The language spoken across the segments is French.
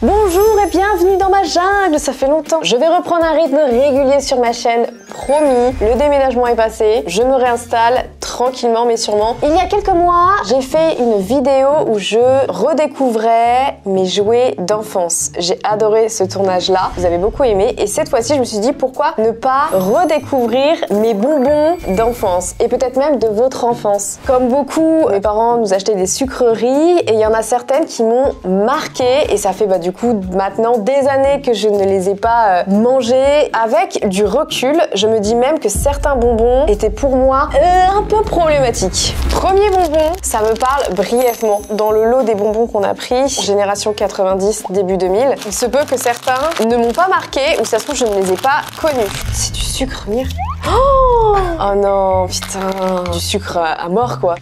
Bonjour et bienvenue dans ma jungle, ça fait longtemps. Je vais reprendre un rythme régulier sur ma chaîne, promis. Le déménagement est passé, je me réinstalle tranquillement mais sûrement. Il y a quelques mois, j'ai fait une vidéo où je redécouvrais mes jouets d'enfance. J'ai adoré ce tournage-là, vous avez beaucoup aimé. Et cette fois-ci, je me suis dit pourquoi ne pas redécouvrir mes bonbons d'enfance et peut-être même de votre enfance. Comme beaucoup, mes parents nous achetaient des sucreries et il y en a certaines qui m'ont marqué et ça fait du coup maintenant des années que je ne les ai pas mangées. Avec du recul, je me dis même que certains bonbons étaient pour moi un peu problématiques. Premier bonbon, ça me parle brièvement. Dans le lot des bonbons qu'on a pris, génération 90, début 2000, il se peut que certains ne m'ont pas marqué ou ça se trouve je ne les ai pas connus. C'est du sucre, Mire. Oh non, putain, du sucre à mort quoi.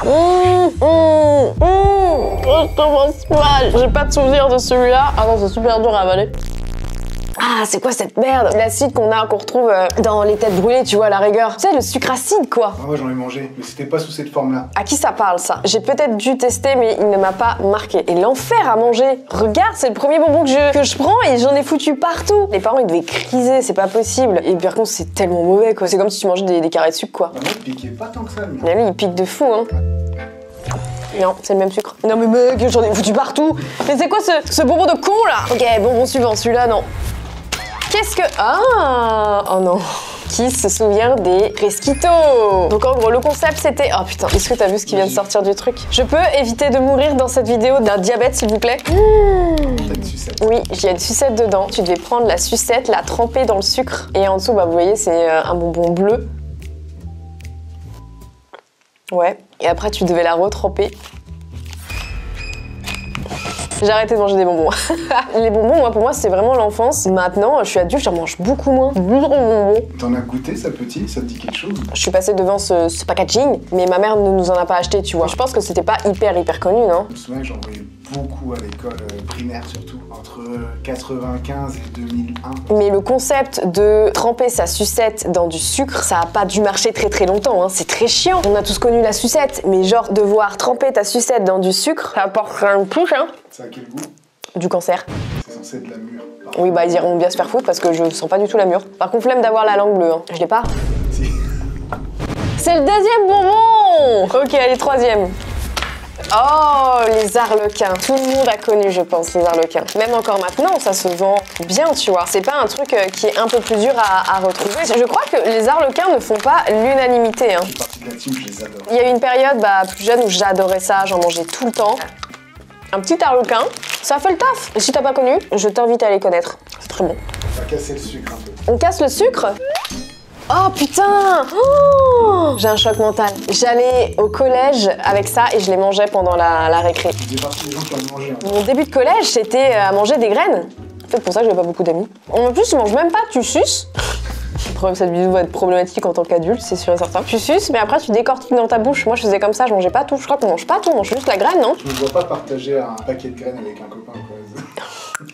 Je commence mal. J'ai pas de souvenir de celui-là. Ah non, c'est super dur à avaler. Ah, c'est quoi cette merde? L'acide qu'on retrouve dans les têtes brûlées, tu vois, à la rigueur. Tu sais, le sucre acide, quoi. Ah ouais, j'en ai mangé, mais c'était pas sous cette forme-là. À qui ça parle, ça? J'ai peut-être dû tester, mais il ne m'a pas marqué. Et l'enfer à manger. Regarde, c'est le premier bonbon que je prends et j'en ai foutu partout. Les parents, ils devaient criser, c'est pas possible. Et par contre, c'est tellement mauvais, quoi. C'est comme si tu mangeais des carrés de sucre, quoi. Ah non, il piquait pas tant que ça, lui. Mais lui, il pique de fou, hein. Non, c'est le même sucre. Non mais mec, j'en ai foutu partout. Mais c'est quoi ce bonbon de con là? Ok, bonbon suivant, celui-là non. Qu'est-ce que... Ah, oh non. Qui se souvient des Fresquitos? Donc en gros, le concept c'était... Oh putain, est-ce que t'as vu ce qui vient de sortir du truc? Je peux éviter de mourir dans cette vidéo d'un diabète s'il vous plaît? T'as une sucette. Oui, il y a une sucette dedans. Tu devais prendre la sucette, la tremper dans le sucre. Et en dessous, bah vous voyez, c'est un bonbon bleu. Ouais, et après tu devais la retremper. J'ai arrêté de manger des bonbons. Les bonbons, moi, pour moi, c'est vraiment l'enfance. Maintenant, je suis adulte, j'en mange beaucoup moins. T'en as goûté, ça, petit? Ça te dit quelque chose? Je suis passée devant ce packaging, mais ma mère ne nous en a pas acheté, tu vois. Je pense que c'était pas hyper connu, non? Je me souviens que j'en voyais beaucoup à l'école primaire, surtout, entre 95 et 2001. Mais le concept de tremper sa sucette dans du sucre, ça a pas dû marcher très longtemps, hein. C'est très chiant. On a tous connu la sucette, mais genre, devoir tremper ta sucette dans du sucre, ça apporte un plus, hein. Ça a quel goût? Du cancer. C'est censé être de la mûre. Oui, bah ils iront bien se faire foutre parce que je sens pas du tout la mûre. Par contre, flemme d'avoir la langue bleue, hein. Je l'ai pas. Si. C'est le deuxième bonbon. Ok, allez, troisième. Oh, les arlequins. Tout le monde a connu, je pense, les arlequins. Même encore maintenant, ça se vend bien, tu vois. C'est pas un truc qui est un peu plus dur à retrouver. Je crois que les arlequins ne font pas l'unanimité, hein. Je suis partie de la team, je les adore. Il y a eu une période plus jeune où j'adorais ça, j'en mangeais tout le temps. Un petit arlequin, ça fait le taf. Et si t'as pas connu, je t'invite à les connaître. C'est très bon. On va casser le sucre un peu. On casse le sucre? Oh putain! Oh, j'ai un choc mental. J'allais au collège avec ça et je les mangeais pendant la récré. Tu faisais partie des gens qui en mangeaient. Hein. Mon début de collège, c'était à manger des graines. En fait, pour ça, j'avais pas beaucoup d'amis. En plus, je mange même pas, tu suces. Cette vidéo va être problématique en tant qu'adulte, c'est sûr et certain. Tu suces, mais après tu décortiques dans ta bouche. Moi, je faisais comme ça, je mangeais pas tout. Je crois qu'on mange pas tout, on mange juste la graine, non? Je me vois pas partager un paquet de graines avec un copain, quoi.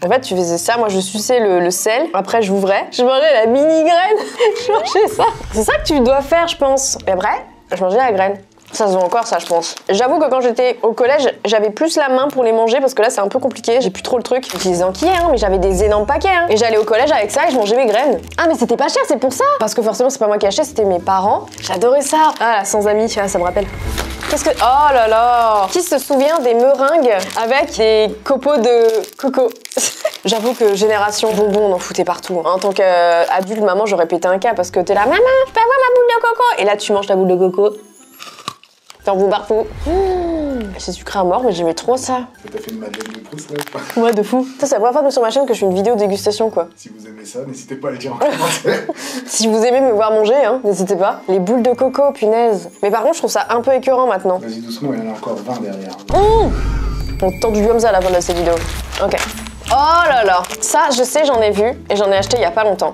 En fait, tu faisais ça, moi je suçais le sel, après j'ouvrais, je mangeais la mini graine, je mangeais ça. C'est ça que tu dois faire, je pense. Et après, je mangeais la graine. Ça se voit encore, ça, je pense. J'avoue que quand j'étais au collège, j'avais plus la main pour les manger parce que là, c'est un peu compliqué. J'ai plus trop le truc. Je les enquillais, hein, mais j'avais des énormes paquets. Hein. Et j'allais au collège avec ça et je mangeais mes graines. Ah, mais c'était pas cher, c'est pour ça. Parce que forcément, c'est pas moi qui achetais, c'était mes parents. J'adorais ça. Ah, la sans amis, ça me rappelle. Qu'est-ce que... Oh là là! Qui se souvient des meringues avec des copeaux de coco? J'avoue que génération bonbons, on en foutait partout. En tant qu'adulte, maman, j'aurais pété un câble parce que t'es là, maman, je peux avoir ma boule de coco? Et là, tu manges ta boule de coco. T'en bouts partout. C'est sucré à mort, mais j'aimais trop ça. T'as fait une Madeleine de Proust, là, ou pas? Ouais, de fou. Ça, c'est la première fois sur ma chaîne que je fais une vidéo dégustation, quoi. Si vous aimez ça, n'hésitez pas à le dire en commentaire. Si vous aimez me voir manger, hein, n'hésitez pas. Les boules de coco, punaise. Mais par contre, je trouve ça un peu écœurant maintenant. Vas-y doucement, il y en a encore 20 derrière. On tend du comme ça à la fin de cette vidéo. Ok. Oh là là. Ça, je sais, j'en ai vu et j'en ai acheté il y a pas longtemps.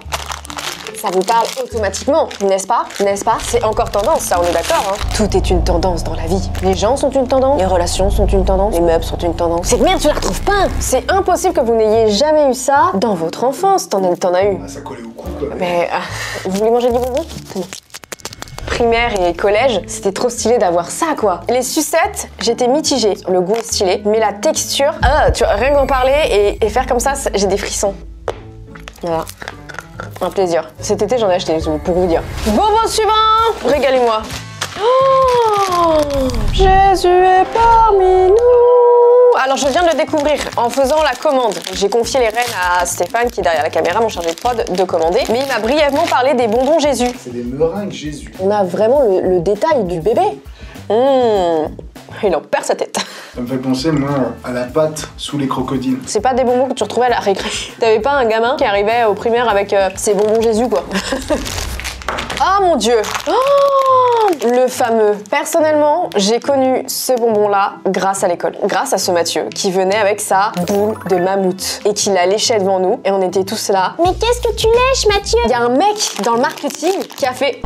Ça vous parle automatiquement, n'est-ce pas? N'est-ce pas? C'est encore tendance, ça, on est d'accord, hein? Tout est une tendance dans la vie. Les gens sont une tendance, les relations sont une tendance, les meubles sont une tendance. Cette merde, tu la retrouves pas! C'est impossible que vous n'ayez jamais eu ça dans votre enfance. T'en as eu. Ah, ça collait au cou, quoi. Mais vous voulez manger du bonbon? C'est bon. primaire et collège, c'était trop stylé d'avoir ça quoi. Les sucettes, j'étais mitigée. Le goût est stylé, mais la texture, tu vois, rien qu'en parler et faire comme ça, j'ai des frissons. Voilà. Un plaisir. Cet été, j'en ai acheté, pour vous dire. Bonbon suivant! Régalez-moi. Oh, Jésus est parmi nous. Alors, je viens de le découvrir en faisant la commande. J'ai confié les rênes à Stéphane, qui est derrière la caméra, mon chargé de prod, de commander. Mais il m'a brièvement parlé des bonbons Jésus. C'est des meringues Jésus. On a vraiment le détail du bébé. Il en perd sa tête. Ça me fait penser, moi, à la pâte sous les crocodiles. C'est pas des bonbons que tu retrouvais à la récré. T'avais pas un gamin qui arrivait au primaire avec ses bonbons Jésus, quoi. Oh mon Dieu! Oh, le fameux. Personnellement, j'ai connu ce bonbon-là grâce à l'école. Grâce à ce Mathieu qui venait avec sa boule de mammouth et qui la léchait devant nous et on était tous là. Mais qu'est-ce que tu lèches, Mathieu? Il y a un mec dans le marketing qui a fait...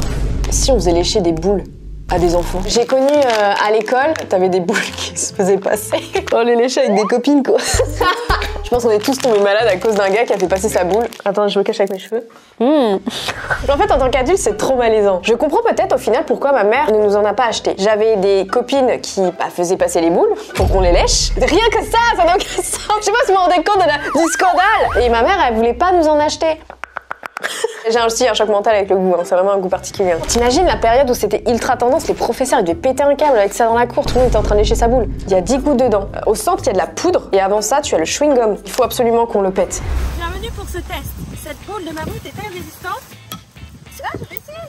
Si on faisait lécher des boules à des enfants. J'ai connu à l'école, t'avais des boules qui se faisaient passer. On les léchait avec des copines, quoi. Je pense qu'on est tous tombés malades à cause d'un gars qui a fait passer sa boule. Attends, je me cache avec mes cheveux. En fait, en tant qu'adulte, c'est trop malaisant. Je comprends peut-être au final pourquoi ma mère ne nous en a pas acheté. J'avais des copines qui faisaient passer les boules pour qu'on les lèche. Rien que ça n'a aucun sens. Je sais pas si vous vous rendez compte du scandale. Et ma mère, elle voulait pas nous en acheter. J'ai aussi un choc mental avec le goût, hein. C'est vraiment un goût particulier. T'imagines la période où c'était ultra tendance, les professeurs ils devaient péter un câble avec ça dans la cour, tout le monde était en train de lécher sa boule. Il y a 10 gouttes dedans. Au centre, il y a de la poudre et avant ça, tu as le chewing-gum. Il faut absolument qu'on le pète. Bienvenue pour ce test. Cette boule de mammouth est très résistante. Ah, je vais essayer.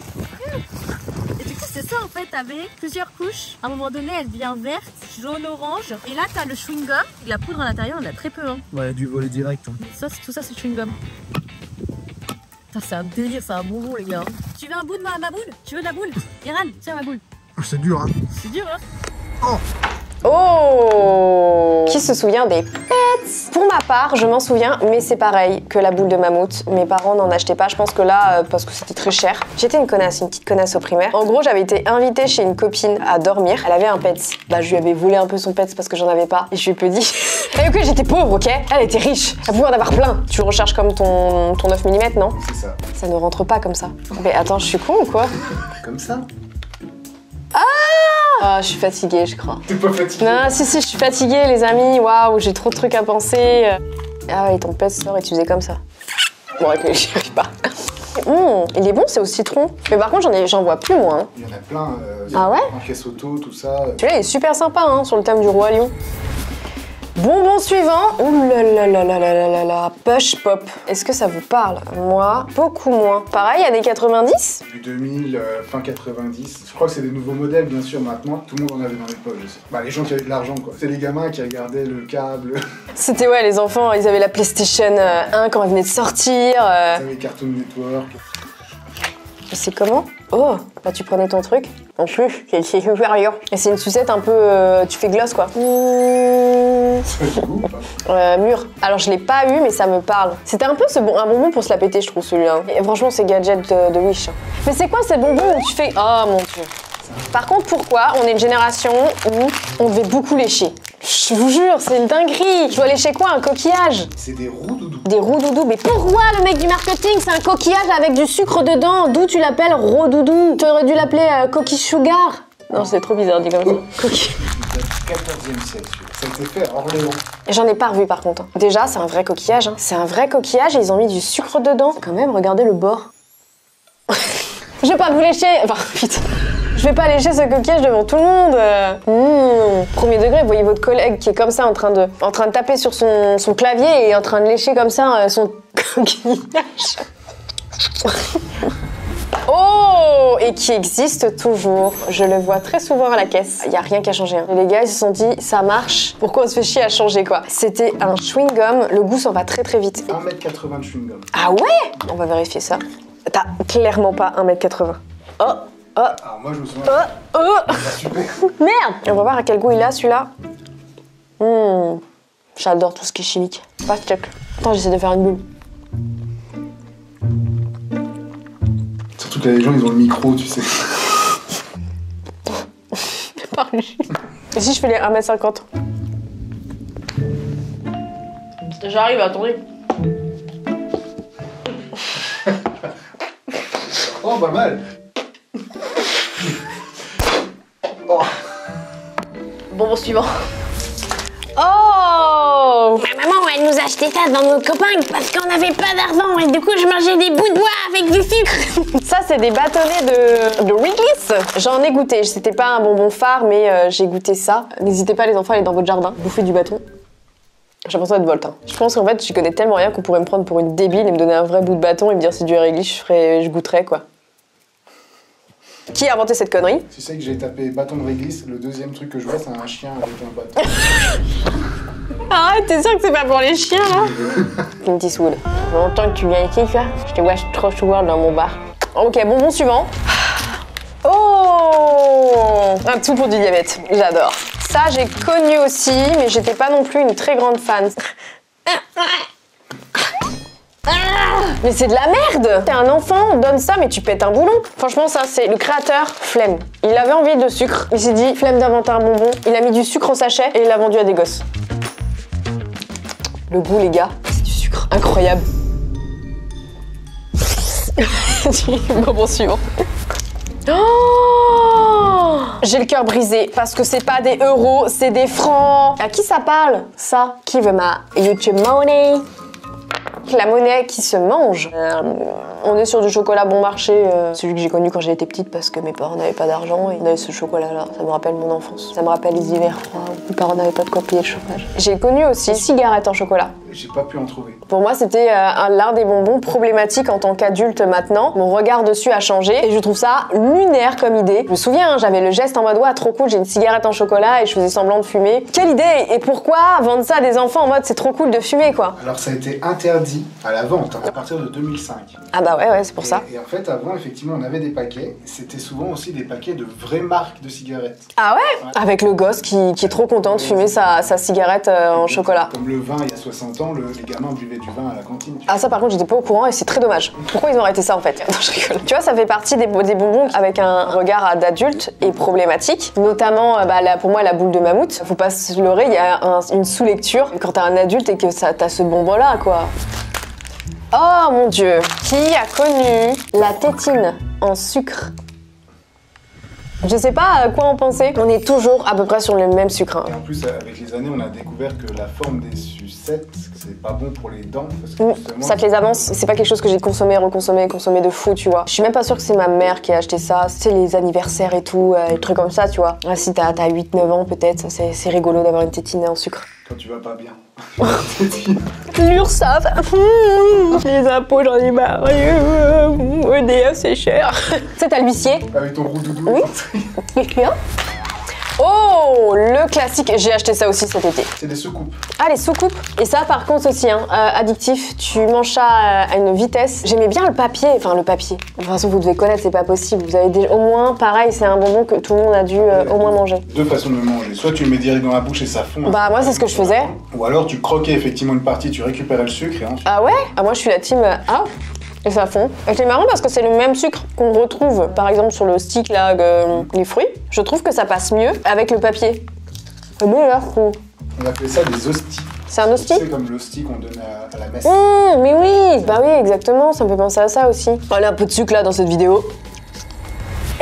Et du coup, c'est ça en fait, avec plusieurs couches. À un moment donné, elle devient verte, jaune, orange. Et là, t'as le chewing-gum. La poudre à l'intérieur, on a très peu. Hein. Ouais, du volet direct. Hein. Tout ça, c'est chewing-gum. C'est un délire, c'est un bonbon les gars. Tu veux un bout de ma boule? Tu veux de la boule? Iran, tiens ma boule. C'est dur hein. C'est dur hein. Oh. Oh! Qui se souvient des pets? Pour ma part, je m'en souviens, mais c'est pareil que la boule de mammouth. Mes parents n'en achetaient pas, je pense que là, parce que c'était très cher. J'étais une connasse, une petite connasse au primaire. En gros, j'avais été invitée chez une copine à dormir. Elle avait un pets. Bah, je lui avais volé un peu son pets parce que j'en avais pas. Et je lui ai peu dit. Et ok, j'étais pauvre, ok? Elle était riche. Elle pouvait en avoir plein. Tu recharges comme ton 9 mm, non? C'est ça. Ça ne rentre pas comme ça. Mais attends, je suis con ou quoi? Comme ça? Ah, je suis fatiguée, je crois. T'es pas fatigué? Non, si, je suis fatiguée, les amis. Waouh, j'ai trop de trucs à penser. Ah ouais, ton pet sort et tu faisais comme ça. Bon, ok, j'y arrive pas. Il est bon, c'est au citron. Mais par contre, j'en vois plus, moi. Hein. Il y en a plein. Ah ouais? En caisse auto, tout ça. Celui-là, il est super sympa, hein, sur le thème du roi lion. Bonbon suivant. Ouh là là là là là là là. Push Pop. Est-ce que ça vous parle? Moi, beaucoup moins. Pareil, années 90? Du 2000, fin 90. Je crois que c'est des nouveaux modèles, bien sûr, maintenant. Tout le monde en avait dans les poches aussi. Bah, les gens qui avaient de l'argent, quoi. C'est les gamins qui regardaient le câble. C'était, ouais, les enfants, ils avaient la PlayStation 1 quand elle venait de sortir. Ils avaient Cartoon Network. C'est comment? Oh, bah tu prenais ton truc. En plus, c'est supérieur. Et c'est une sucette un peu... tu fais gloss, quoi. Ça fait du goût ou pas? Mûr. Alors, je l'ai pas eu, mais ça me parle. C'était un peu un bonbon pour se la péter, je trouve, celui-là. Et franchement, c'est gadget de Wish. Mais c'est quoi ces bonbons où tu fais... Oh, mon Dieu. Par contre, pourquoi on est une génération où on devait beaucoup lécher? Je vous jure, c'est une dinguerie. Je dois lécher quoi? Un coquillage? C'est des roux doudous. Des roux doudous? Mais pourquoi le mec du marketing, c'est un coquillage avec du sucre dedans? D'où tu l'appelles roux doudou? Tu aurais dû l'appeler coquille sugar. Non, c'est trop bizarre dit comme ça. Coquille. Du 14e siècle, ça a été fait à Orléans. J'en ai pas revu par contre. Déjà, c'est un vrai coquillage. Hein. C'est un vrai coquillage et ils ont mis du sucre dedans. Quand même, regardez le bord. Je vais pas vous lécher. Enfin, putain. Je vais pas lécher ce coquillage devant tout le monde. Premier degré, vous voyez votre collègue qui est comme ça en train de taper sur son clavier et en train de lécher comme ça son coquillage. Oh! Et qui existe toujours. Je le vois très souvent à la caisse. Il y a rien qui a changé. Hein. Les gars, ils se sont dit, ça marche. Pourquoi on se fait chier à changer, quoi? C'était un chewing-gum. Le goût s'en va très très vite. 1,80 m de chewing-gum. Ah ouais? On va vérifier ça. T'as clairement pas 1,80 m. Oh! Oh! Alors moi, je me souviens. Super. Merde! Et on va voir à quel goût il a, celui-là. J'adore tout ce qui est chimique. Pas check. Attends, j'essaie de faire une boule. Surtout que là, les gens, ils ont le micro, tu sais. Et si je fais les 1,50 m? J'arrive, attendez. Oh, pas mal. bonbon suivant. Oh! Ma maman, elle nous a acheté ça dans nos copains parce qu'on n'avait pas d'argent et du coup je mangeais des bouts de bois avec du sucre. Ça, c'est des bâtonnets de Wrigley's. J'en ai goûté. C'était pas un bonbon phare, mais j'ai goûté ça. N'hésitez pas, les enfants, à aller dans votre jardin, bouffer du bâton. J'ai l'impression d'être Volt. Hein. Je pense qu'en fait, j'y connais tellement rien qu'on pourrait me prendre pour une débile et me donner un vrai bout de bâton et me dire c'est du Wrigley's, je goûterais quoi. Qui a inventé cette connerie? Tu sais que j'ai tapé bâton de réglisse, le deuxième truc que je vois c'est un chien avec un bâton. Arrête, t'es sûr que c'est pas pour les chiens là? Clint Eastwood. Longtemps que tu viens ici, tu vois? Je te vois trop souvent dans mon bar. Ok, bonbon suivant. Oh! Un tout pour du diabète, j'adore. Ça, j'ai connu aussi, mais j'étais pas non plus une très grande fan. Mais c'est de la merde! T'es un enfant, on donne ça, mais tu pètes un boulon. Franchement, ça, c'est le créateur, flemme. Il avait envie de sucre. Il s'est dit, flemme d'inventer un bonbon. Il a mis du sucre au sachet et il l'a vendu à des gosses. Le goût, les gars, c'est du sucre. Incroyable. Bonbon suivant. Oh! J'ai le cœur brisé parce que c'est pas des euros, c'est des francs. À qui ça parle? Ça, qui veut ma YouTube money? La monnaie qui se mange. On est sur du chocolat bon marché, celui que j'ai connu quand j'étais petite parce que mes parents n'avaient pas d'argent et on avait ce chocolat-là. Ça me rappelle mon enfance. Ça me rappelle les hivers froids où mes parents n'avaient pas de quoi payer le chauffage. J'ai connu aussi cigarettes en chocolat. J'ai pas pu en trouver. Pour moi, c'était l'un des bonbons problématiques en tant qu'adulte maintenant. Mon regard dessus a changé et je trouve ça lunaire comme idée. Je me souviens, hein, j'avais le geste en mode ouais, trop cool, j'ai une cigarette en chocolat et je faisais semblant de fumer. Quelle idée! Et pourquoi vendre ça à des enfants en mode c'est trop cool de fumer quoi? Alors ça a été interdit à la vente hein, à partir de 2005. Ah bah ouais, c'est pour ça. Et en fait, avant, effectivement, on avait des paquets. C'était souvent aussi des paquets de vraies marques de cigarettes. Ah ouais? Avec le gosse qui est trop content de fumer sa cigarette en chocolat. Comme le vin, il y a 60 ans, les gamins buvaient du vin à la cantine. Ah ça par contre j'étais pas au courant et c'est très dommage. Pourquoi ils ont arrêté ça en fait? Non, je rigole. Tu vois, ça fait partie des bonbons avec un regard d'adulte et problématique. Notamment pour moi la boule de mammouth. Faut pas se leurrer, il y a une sous-lecture quand t'es un adulte et que t'as ce bonbon là quoi. Oh mon dieu, qui a connu la tétine en sucre? Je sais pas quoi en penser. On est toujours à peu près sur le même sucre. Hein. Et en plus, avec les années, on a découvert que la forme des sucettes, c'est pas bon pour les dents. Parce que justement, ça te les avance. C'est pas quelque chose que j'ai consommé de fou, tu vois. Je suis même pas sûre que c'est ma mère qui a acheté ça. C'est les anniversaires et tout, des trucs comme ça, tu vois. Si t'as 8-9 ans peut-être, c'est rigolo d'avoir une tétine en sucre. Quand tu vas pas bien. L'URSSAF, les impôts, j'en ai marre. EDF, c'est cher. C'est t'as l'huissier. Avec ton roux-doudou. Oui. Oh, le classique. J'ai acheté ça aussi cet été. C'est des soucoupes. Ah, les soucoupes. Et ça, par contre, aussi, hein, addictif. Tu manges ça à une vitesse. J'aimais bien le papier. Enfin, le papier. De toute façon, vous devez connaître, c'est pas possible. Vous avez déjà, au moins, pareil, c'est un bonbon que tout le monde a dû au moins manger. Deux façons de le manger. Soit tu le mets direct dans la bouche et ça fond. Bah, moi, c'est ce que je faisais. Ou alors tu croquais effectivement une partie, tu récupérais le sucre et ensuite... Ah ouais? Ah, moi, je suis la team et ça fond. Et c'est marrant parce que c'est le même sucre qu'on retrouve, par exemple, sur le stick, là, les fruits. Je trouve que ça passe mieux avec le papier. C'est bon, là, On appelait ça des hosties. C'est un hostie? C'est comme l'hostie qu'on donnait à la messe. Mais oui! Bah oui, exactement, ça me fait penser à ça aussi. Allez, un peu de sucre, là, dans cette vidéo.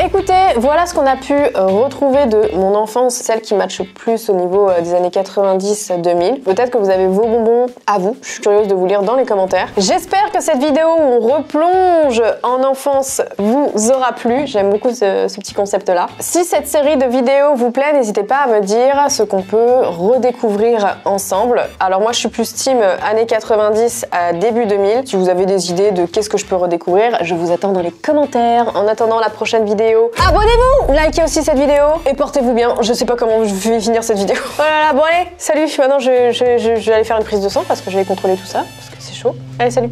Écoutez, voilà ce qu'on a pu retrouver de mon enfance, celle qui matche le plus au niveau des années 90-2000. Peut-être que vous avez vos bonbons à vous, je suis curieuse de vous lire dans les commentaires. J'espère que cette vidéo où on replonge en enfance vous aura plu, j'aime beaucoup ce petit concept-là. Si cette série de vidéos vous plaît, n'hésitez pas à me dire ce qu'on peut redécouvrir ensemble. Alors moi je suis plus team années 90 à début 2000. Si vous avez des idées de qu'est-ce que je peux redécouvrir, je vous attends dans les commentaires. En attendant la prochaine vidéo, abonnez-vous, likez aussi cette vidéo et portez-vous bien. Je sais pas comment je vais finir cette vidéo. Voilà, bon allez, salut. Maintenant je vais aller faire une prise de sang parce que je vais contrôler tout ça parce que c'est chaud. Allez, salut.